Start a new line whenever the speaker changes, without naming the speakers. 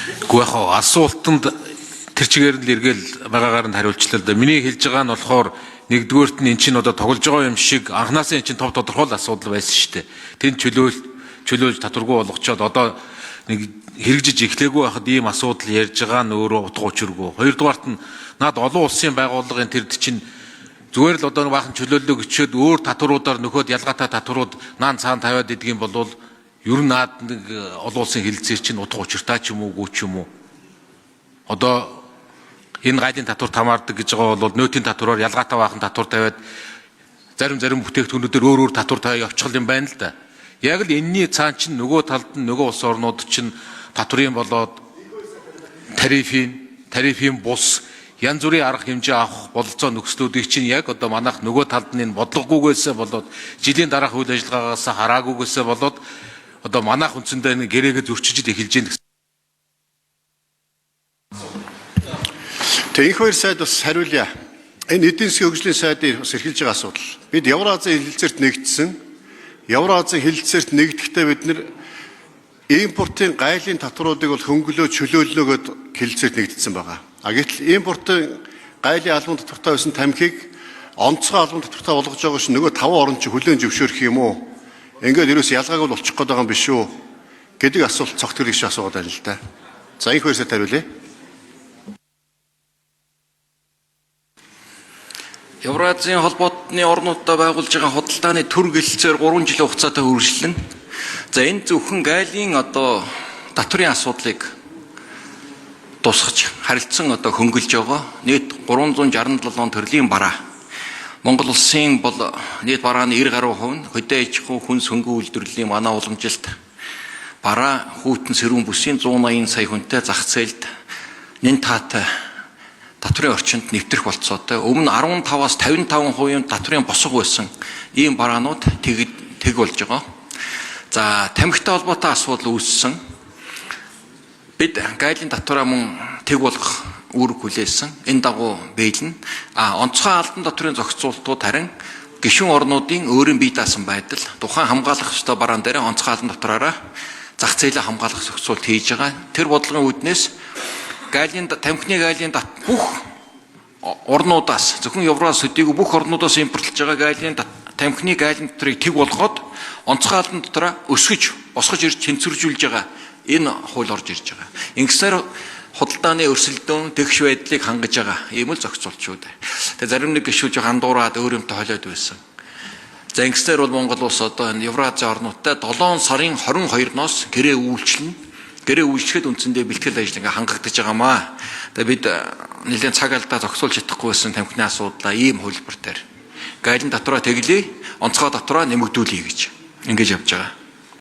Гэхдээ яг асуултанд тэр чигээр л эргэл байгаагаар нь хариулчлаа л да. Миний хэлж байгаа нь болохоор нэгдүгээрт нь эн чинь одоо тоглож байгаа юм шиг анханасаа эн чинь тодорхой асуудал байсан шүү дээ. Тэнд чөлөөлж татваргүй болгочоод одоо нэг хэрэгжиж эхлэегүй байхад ийм асуудал ярьж байгаа нь өөрөө утга учиргүй. Хоёрдугаарт нь наад олон улсын байгууллагын тэрд чинь зүгээр л одоо баахан чөлөөллөө өчөөд өөр татваруудаар нөхөд ялгаатай татварууд наан цаан тавиад идэх юм бол ер нь наад нэг олон улсын хэлэлцээр чинь утга учиртай ч юм уу гүч юм уу. Одоо энэ гайлын татвар хамаардаг гэж байгаа бол нөөтийн татвараар ялгаатай баахан татвар тавиад зарим бүтээгдэхүүнүүдээр өөр татвар тавиад явчихл юм байна л да. Яг л энэний цаан чинь нөгөө талд нь нөгөө улс орнууд чинь татврын болоод тарифын бус янз бүрийн арга хэмжээ авах бололцоо нөхцлүүдийг чинь яг одоо манайх нөгөө талд нь бодлогогүйгээсээ болоод жилийн дараах үйл ажиллагаагаас хараагүйгээсээ болоод одоо манайх үндсэндээ нэг гэрээгээ зөрчиж эхэлж байна.
Тэг их хоёр сайд бас хариулъя. Энэ эдийн засгийн хөгжлийн сайдын бас эрхэлж байгаа асуудал. Бид Евразийн хэлэлцээрт нэгдсэн. Евразийн хэлэлцээрт нэгдэхдээ бид нэр импортын гайлын татваруудыг бол хөнгөлөө чөлөөлнөгөөд хэлэлцээрт нэгдсэн байгаа. Гэтэл импортын гайлын албан татвартай байсан тамхиг онцгой албан татвартай болгож байгаа ш нөгөө 5 орн чи хүлээн зөвшөөрөх юм уу? Ингээд ерөөс ялгааг бол олчих гээд байгаа юм биш үү? Гэдэг асуулт цогт хэрэгш асуугаад байна л да. За их хоёр сайд хариулъя.
Евразийн холбоотны орнуудтай байгуулж байгаа худалдааны төр гэлэлцээр 3 жилийн хугацаатай үргэлжлэн. За энэ зөвхөн гайлын одоо татврын асуудлыг тусгаж харилцан одоо хөнгөлж байгаа нийт 367 төрлийн бараа. Монгол улсын бол нийт барааны 90 гаруй хувь нь хөдөө аж ахуй хүнс хөнгөн үйлдвэрлэлийн манай уламжилт бараа хүйтэн сэрүүн бүсийн 180 сая хүнтэй зах зээлд нэн таатай татврын орчинд нэвтрэх болцоотой. Өмнө 15-аас 55% татврын босго байсан ийм бараанууд тэг болж байгаа. За тамхитай холбоотой асуудал үүссэн. Бид гайлын татвараа мөн тэг болгох үүрэг хүлээсэн. Энэ дагуу биелнэ. Онцгой албан татврын зохицуултууд харин гишүүн орнуудын өөрийн бие даасан байдал тухайн хамгаалах ёстой бараан дээр онцгой албан татвараараа зах зээлээ хамгаалах зохицуулт хийж байгаа. Тэр бодлогын үүднээс тамхины гайлын бүх орнуудаас зөвхөн Евроас төдийгүй бүх орнуудаас импортлж байгаа тамхины гайлын татрыг тэг болгоод онцгой албан татраа өсгөж босгож ирж тэнцвэржүүлж байгаа энэ хууль орж ирж байгаа. Ингэснээр худалдааны өрсөлдөөн тэгш байдлыг хангаж байгаа ийм л зохицуулт шүү дээ. Тэгээ зарим нэг гишүүд жоо андуураад өөр юмтай холиод байсан. За ингэснээр бол Монгол улс одоо энэ Евразийн орнуудтай 7 сарын 22-ноос гэрээ үйлчлэнэ. Гэрээ үйлчлэхэд үндсэндээ бэлтгэл ажил ингээ хангагдаж байгаамаа. Тэгээ бид нэлээд цаг алдаа зохицуулж чадахгүй байсан тамхины асуудлаа ийм хөлбөр дээр гайлын татвараа тэглэе, онцгой татвараа нэмэгдүүлье гэж ингэж явж байгаа.